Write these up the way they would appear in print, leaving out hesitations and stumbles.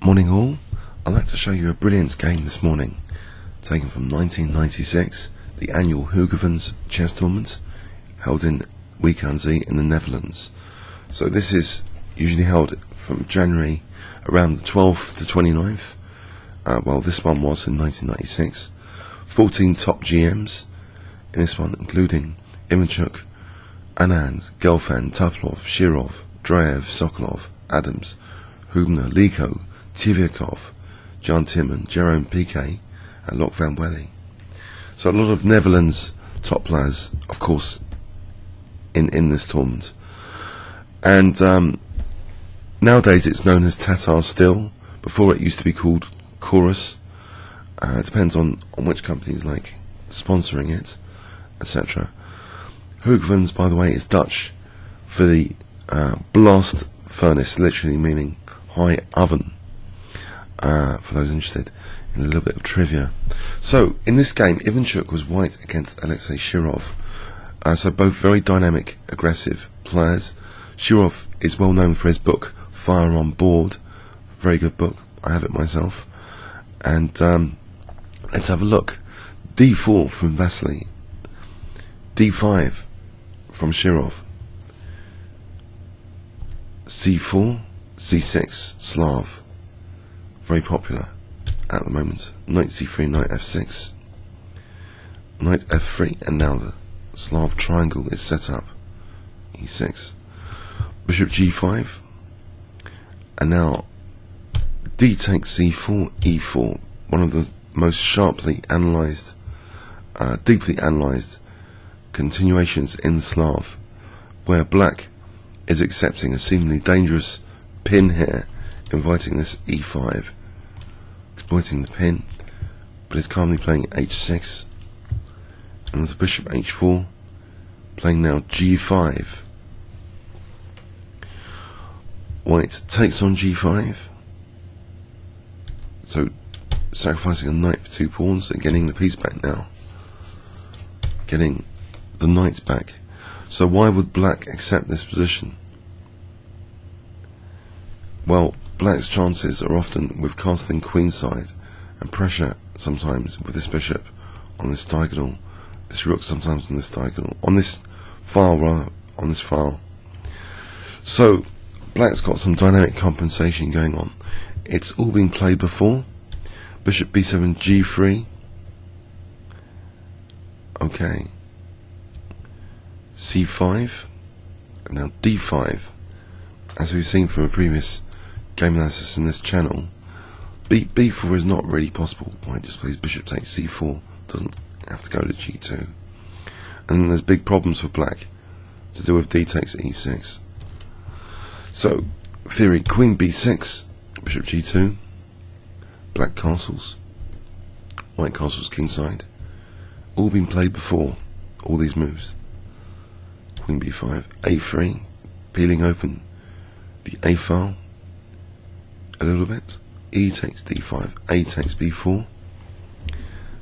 Morning all, I'd like to show you a brilliance game this morning, taken from 1996, the annual Huygens chess tournament, held in Brilliancy in the Netherlands. So this is usually held from January around the 12th to 29th, well this one was in 1996, 14 top GMs in this one, including Ivanchuk, Anand, Gelfand, Topalov, Shirov, Dreyev, Sokolov, Adams, Hubner, Liko, Tivyakov, John Timman, Jerome Piquet, and Lok van Welly. So a lot of Netherlands top players, of course, in this tournament. And nowadays it's known as Tata Steel. Before it used to be called Chorus. It depends on which companies like sponsoring it, etc. Huygens, by the way, is Dutch for the blast furnace, literally meaning high oven. For those interested in a little bit of trivia. So, in this game, Ivanchuk was white against Alexey Shirov. So both very dynamic, aggressive players. Shirov is well known for his book, Fire on Board. Very good book. I have it myself. And let's have a look. D4 from Vassily. D5 from Shirov. C4, C6, Slav. Very popular at the moment. Knight c3, knight f6, knight f3, and now the Slav triangle is set up. e6, bishop g5, and now d takes c4, e4. One of the most sharply analysed, deeply analysed continuations in the Slav, where black is accepting a seemingly dangerous pin here, inviting this e5, exploiting the pin, but is calmly playing h6, and with the bishop h4, playing now g5. White takes on g5, so sacrificing a knight for 2 pawns and getting the piece back now, getting the knight back. So why would black accept this position? Well, black's chances are often with casting queenside and pressure sometimes with this bishop on this diagonal, this rook sometimes on this diagonal, on this file rather, on this file. So black's got some dynamic compensation going on. It's all been played before. Bishop b7, g3. Okay. c5. And now d5. As we've seen from a previous game analysis in this channel, b4 is not really possible. White just plays bishop takes c4, doesn't have to go to g2. And then there's big problems for black to do with d takes e6. So, theory, queen b6, bishop g2, black castles, white castles kingside, all been played before, all these moves. Queen b5, a3, peeling open the a file a little bit. E takes d5, a takes b4,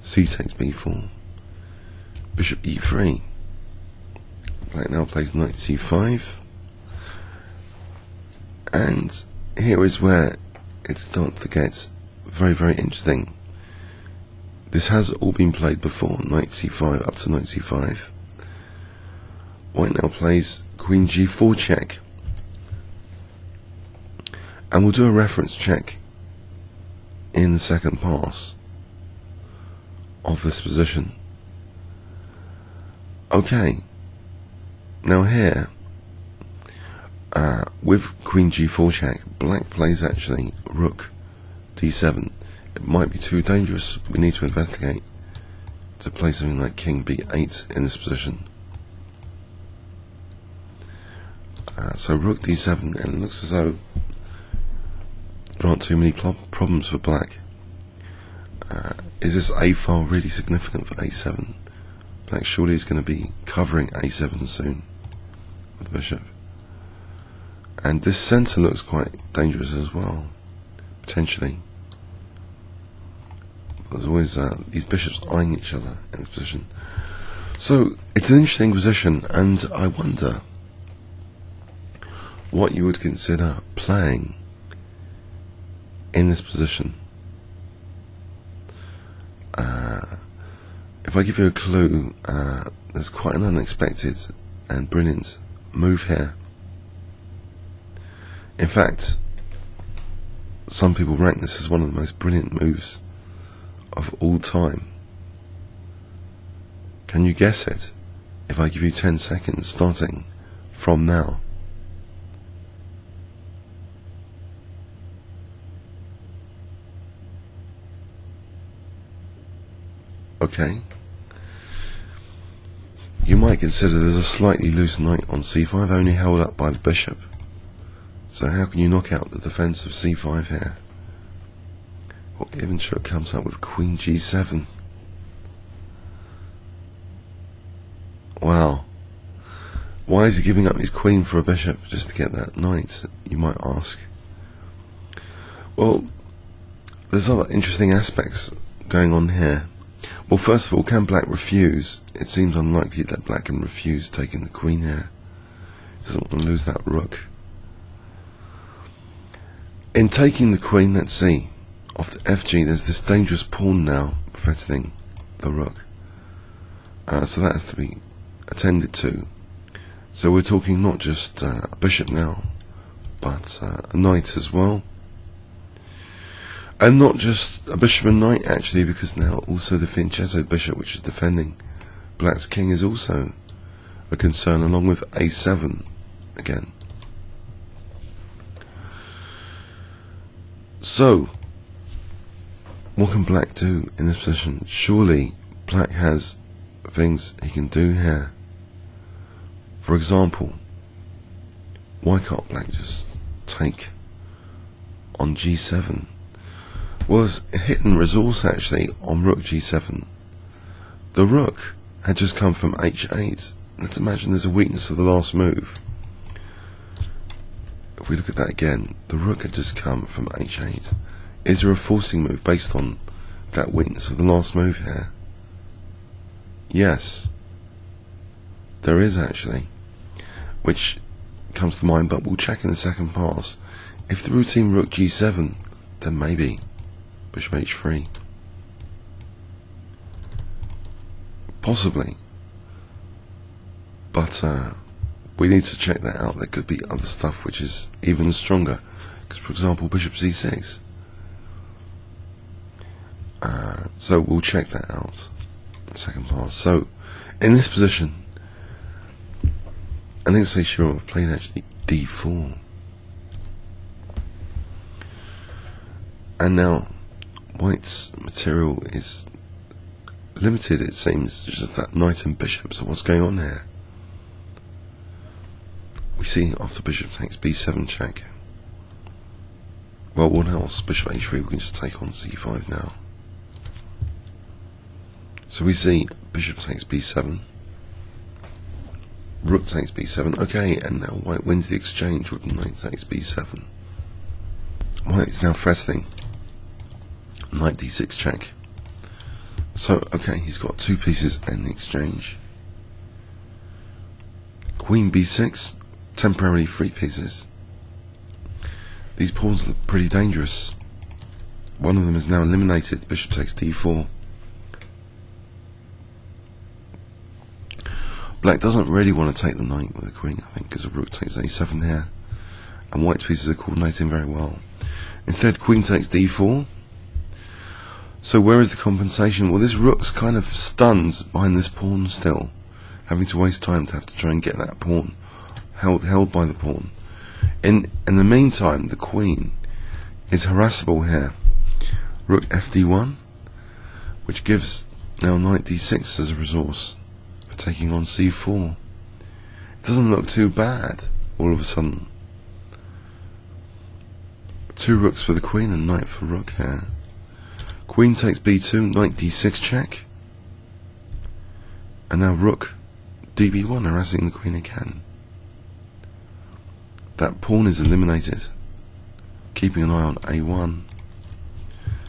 c takes b4, bishop e3. Black now plays knight c5, and here is where it starts to get very, very interesting. This has all been played before, knight c5 up to knight c5. White now plays queen g4 check. And we'll do a reference check in the second pass of this position. Okay, now here, with queen g4 check, black plays actually rook d7. It might be too dangerous. We need to investigate to play something like king b8 in this position. So rook d7, and it looks as though there aren't too many problems for black. Is this a file really significant for a7? Black surely is going to be covering a7 soon with the bishop. And this centre looks quite dangerous as well, potentially. There's always these bishops eyeing each other in this position. So it's an interesting position, and I wonder what you would consider playing in this position. If I give you a clue, there's quite an unexpected and brilliant move here. In fact, some people rank this as one of the most brilliant moves of all time. Can you guess it if I give you 10 seconds starting from now? Okay. You might consider there's a slightly loose knight on c5, only held up by the bishop. So how can you knock out the defense of c5 here? Well, Ivanchuk comes up with queen g7. Wow. Why is he giving up his queen for a bishop just to get that knight, you might ask? Well, there's other interesting aspects going on here. Well, first of all, can black refuse? It seems unlikely that black can refuse taking the queen here. He doesn't want to lose that rook. In taking the queen, let's see, off the fg, there's this dangerous pawn now threatening the rook. So that has to be attended to. So we're talking not just a bishop now, but a knight as well. And not just a bishop and knight, actually, because now also the fianchetto bishop, which is defending black's king, is also a concern, along with a7 again. So, what can black do in this position? Surely black has things he can do here. For example, why can't black just take on g7? Well, there's a hidden resource actually on rook g7. The rook had just come from h8. Let's imagine there's a weakness of the last move. If we look at that again, the rook had just come from h8. Is there a forcing move based on that weakness of the last move here? Yes, there is actually, which comes to mind, but we'll check in the second pass. If the routine rook g7, then maybe bishop h3. Possibly. But we need to check that out. There could be other stuff which is even stronger. Because, for example, bishop c6. So we'll check that out in the second pass. So, in this position, I think Shirov played actually d4. And now white's material is limited, it seems, just that knight and bishop. So what's going on here? We see after bishop takes b7 check. Well, what else? Bishop h3, we can just take on c5 now. So we see bishop takes b7, rook takes b7, okay, and now white wins the exchange with knight takes b7. White is now threatening knight d6 check. So, okay, he's got two pieces in the exchange. Queen b6, temporarily 3 pieces. These pawns look pretty dangerous. One of them is now eliminated. Bishop takes d4. Black doesn't really want to take the knight with the queen, I think, because the rook takes a7 here. And white's pieces are coordinating very well. Instead, queen takes d4. So where is the compensation? Well, this rook's kind of stunned behind this pawn still, having to waste time to have to try and get that pawn held by the pawn. In the meantime, the queen is harassable here. Rook fd1, which gives now knight d6 as a resource for taking on c4. It doesn't look too bad all of a sudden. 2 rooks for the queen and knight for rook here. Queen takes b2, knight d6 check. And now rook db1 harassing the queen again. That pawn is eliminated, keeping an eye on a1.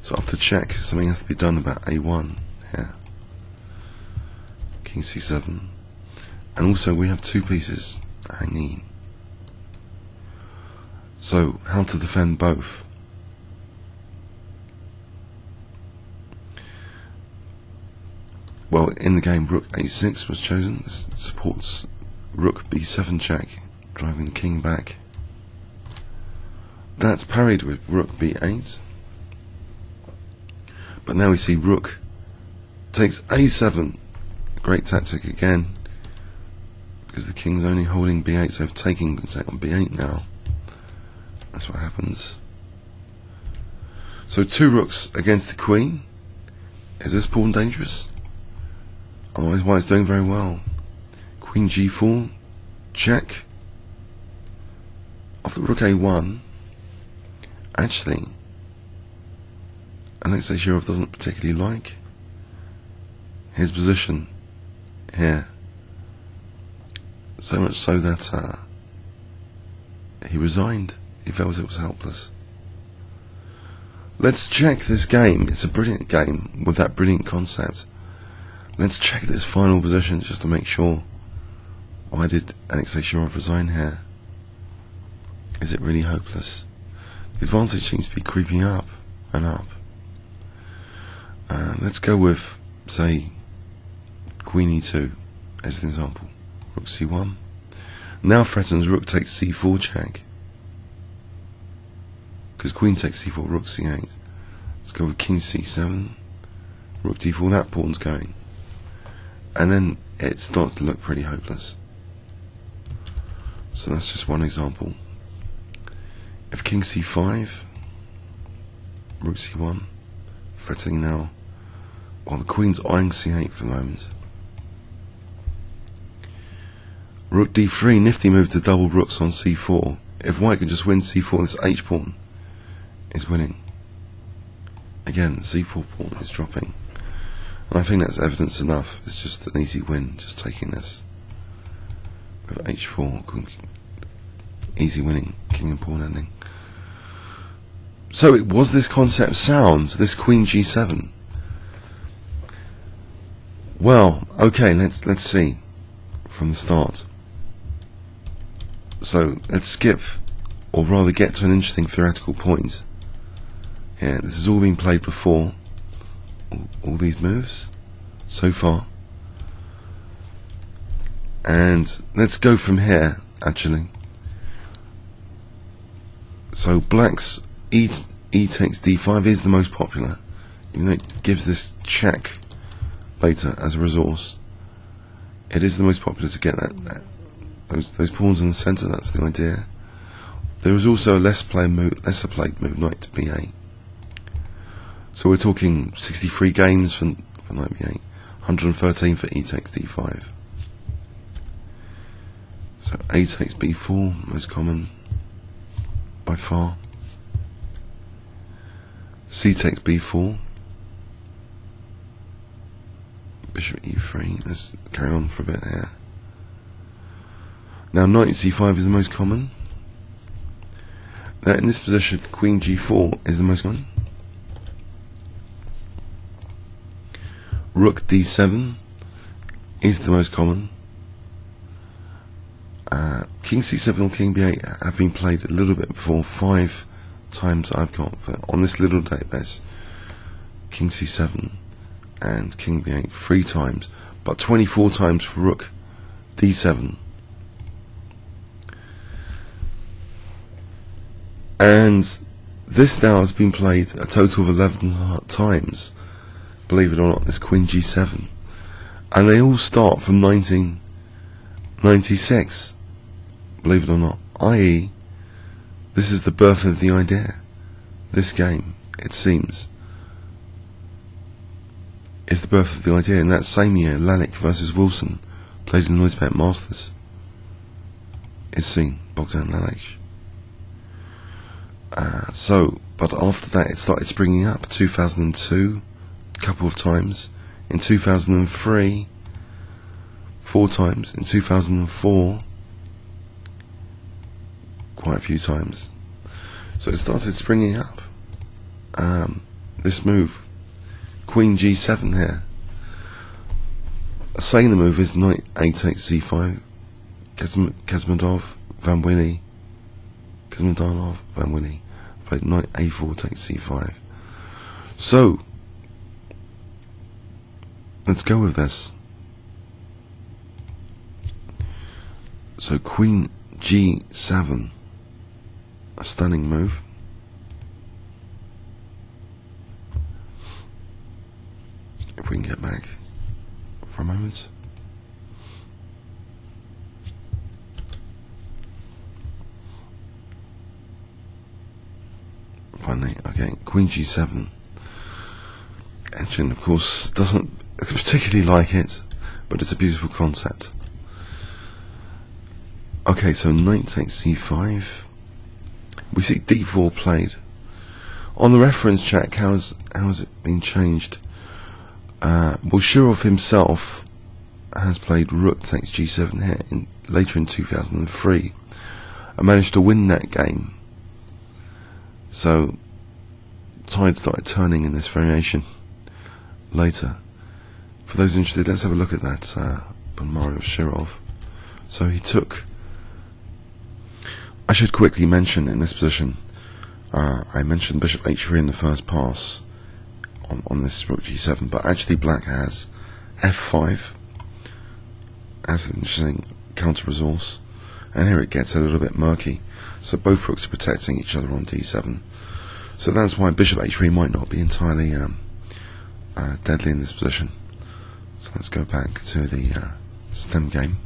So after check, something has to be done about a1 here. King c7. And also we have 2 pieces hanging. So how to defend both? well, in the game, rook a6 was chosen. This supports rook b7 check, driving the king back. That's parried with rook b8. But now we see rook takes a7. Great tactic again, because the king's only holding b8, so if taking, we can take on b8 now. That's what happens. So 2 rooks against the queen. Is this pawn dangerous? Otherwise, white's doing very well. Queen g4, check. After rook a1, actually, Alexey Shirov doesn't particularly like his position here. So much so that he resigned. He felt it was helpless. Let's check this game. It's a brilliant game with that brilliant concept. Let's check this final position just to make sure. Why did Alexey Shirov resign here? Is it really hopeless? The advantage seems to be creeping up and up. Let's go with, say, Queen e2 as an example. Rook c1. Now threatens rook takes c4 check. Because queen takes c4, rook c8. Let's go with king c7. Rook d4, that pawn's going. And then it starts to look pretty hopeless. So that's just one example. If king c5, rook c1, threatening now, while the queen's eyeing c8 for the moment. Rook d3, nifty move to double rooks on c4. If white can just win c4, this h pawn is winning. Again, the c4 pawn is dropping. And I think that's evidence enough. It's just an easy win, just taking this. With h4, easy winning, king and pawn ending. So it was this concept sound, this queen g7. Well, okay, let's see from the start. So let's skip, or rather get to an interesting theoretical point. Yeah, this has all been played before. All these moves so far. And let's go from here, actually. So black's e takes d5 is the most popular, even though it gives this check later as a resource. It is the most popular to get those pawns in the centre. That's the idea. There is also a lesser played move, knight to b8. So we're talking 63 games for knight b8, 113 for e takes d5. So a takes b4, most common by far. C takes b4. Bishop e3. Let's carry on for a bit here. Now knight c5 is the most common. Now in this position, queen g4 is the most common. Rook d7 is the most common. King c7 or king b8 have been played a little bit before. 5 times I've got on this little database. King c7 and king b8 3 times, but 24 times for rook d7. And this now has been played a total of 11 times, believe it or not, this queen g7. And they all start from 1996, believe it or not, i.e. this is the birth of the idea. This game, it seems, is the birth of the idea. In that same year, Lalic versus Wilson, played in Noisebet Masters, is seen, Bogdan Lalic. But after that it started springing up. 2002, a couple of times. In 2003, 4 times. In 2004, quite a few times. So it started springing up. This move, Queen G7 here. Saying the move is knight A takes C5. Kazmadov, Van Willy. Kazmadanov, Van Willy played knight A4 takes C5. So let's go with this. So Queen G7, a stunning move. If we can get back for a moment. Finally, okay, Queen G7. Engine, of course, doesn't particularly like it, but it's a beautiful concept. Okay, so knight takes c5. We see d4 played. On the reference check, how has it been changed? Well, Shirov himself has played rook takes g7 here later in 2003 and managed to win that game. So tide started turning in this variation later. For those interested, let's have a look at that by Mario Shirov. So he took, I should quickly mention in this position, I mentioned bishop h3 in the first pass on this rook g7, but actually black has f5 as an interesting counter resource, and here it gets a little bit murky. So both rooks are protecting each other on d7. So that's why bishop h3 might not be entirely deadly in this position. So let's go back to the stem game.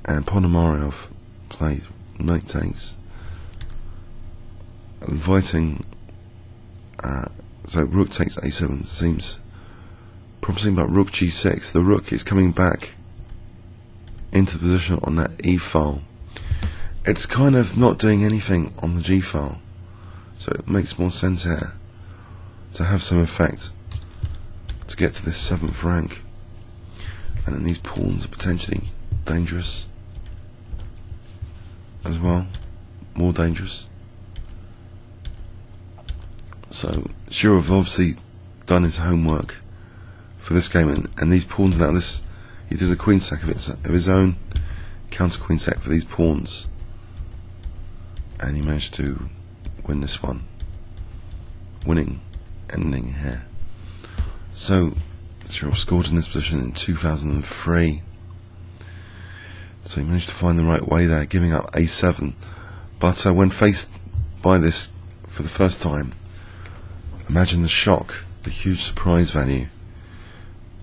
And Ponomarev played knight takes, inviting, so rook takes a7 seems promising, about rook g6. The rook is coming back into the position on that e file. It's kind of not doing anything on the g file, so it makes more sense here to have some effect to get to this 7th rank. And then these pawns are potentially dangerous as well, more dangerous. So Shirov obviously done his homework for this game, and these pawns now, he did a queen sack of his own, counter queen sack for these pawns, and he managed to win this one, ending here. So Shirov scored in this position in 2003. So he managed to find the right way there, giving up a7. But when faced by this for the first time, imagine the shock, the huge surprise value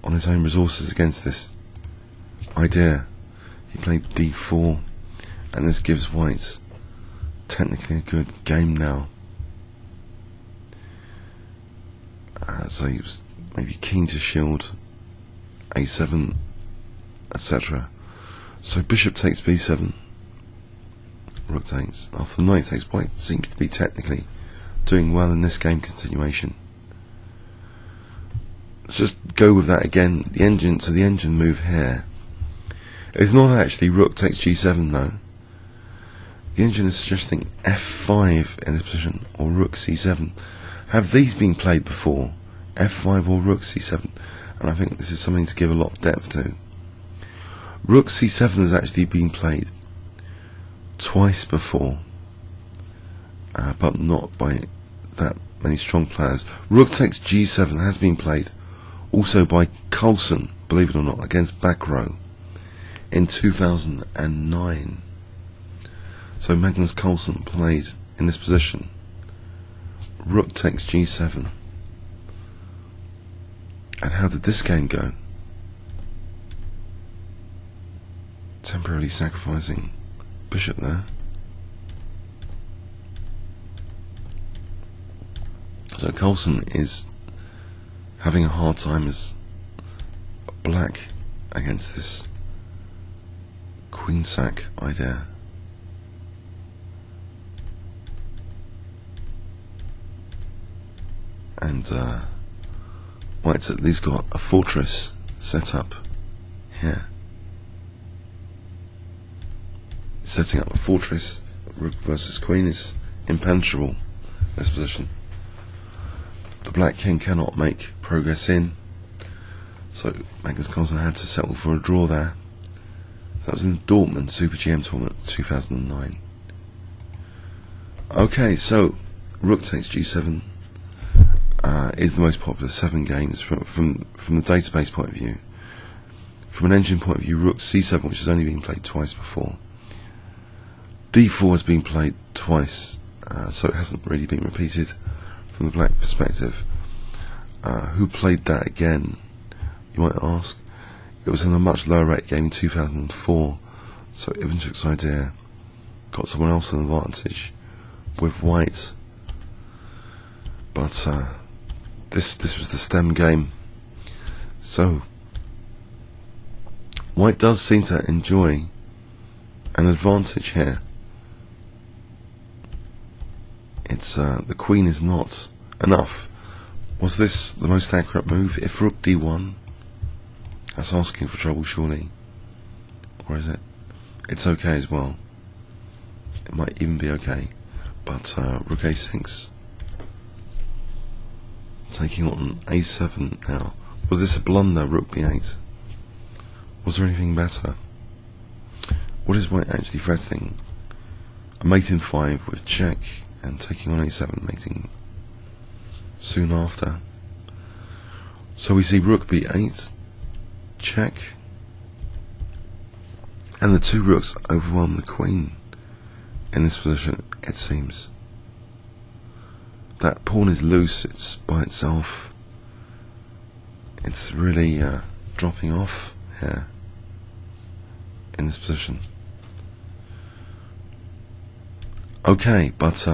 on his own resources against this idea. He played d4, and this gives white technically a good game now. So he was maybe keen to shield a7, etc. So bishop takes b7, rook takes. After the knight takes, white seems to be technically doing well in this game continuation. Let's just go with that again. The engine move here is not actually rook takes g7 though. The engine is suggesting f5 in this position, or rook c7. Have these been played before? f5 or rook c7? And I think this is something to give a lot of depth to. Rook c7 has actually been played twice before, but not by that many strong players. Rook takes g7 has been played also by Carlsen, believe it or not, against Backrow in 2009. So Magnus Carlsen played in this position. Rook takes g7. And how did this game go? Temporarily sacrificing bishop there. So Carlsen is having a hard time as black against this queen sack idea. And white's at least got a fortress set up here. Setting up a fortress, rook versus queen, is impenetrable in this position. The black king cannot make progress in, so Magnus Carlsen had to settle for a draw there. That was in the Dortmund Super GM tournament 2009. Okay, so rook takes g7. is the most popular 7 games from the database point of view. From an engine point of view, rook c7, which has only been played twice before. d4 has been played twice, so it hasn't really been repeated from the black perspective. Who played that again, you might ask? It was in a much lower rate game in 2004, so Ivanchuk's idea got someone else an advantage with white. But this was the stem game, so white does seem to enjoy an advantage here. It's the queen is not enough. Was this the most accurate move? If rook d1, that's asking for trouble, surely. Or is it? It's okay as well. It might even be okay. But rook a6. Taking on a7 now. Was this a blunder, rook b8? Was there anything better? What is white actually threatening? A mate in 5 with check and taking on a7, mating soon after. So we see rook b8, check, and the 2 rooks overwhelm the queen in this position, it seems. That pawn is loose, it's by itself. It's really dropping off here in this position. Okay, but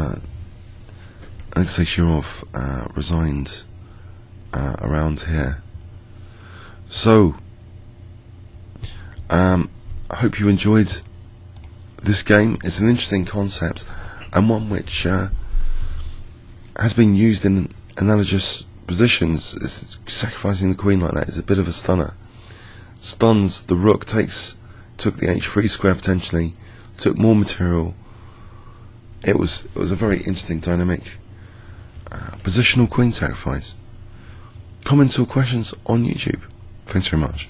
Alexey Shirov resigned around here. So, I hope you enjoyed this game. It's an interesting concept, and one which has been used in analogous positions. It's sacrificing the queen like that is a bit of a stunner. Stuns the rook, took the h3 square potentially, took more material. It was a very interesting dynamic positional queen sacrifice. Comments or questions on YouTube. Thanks very much.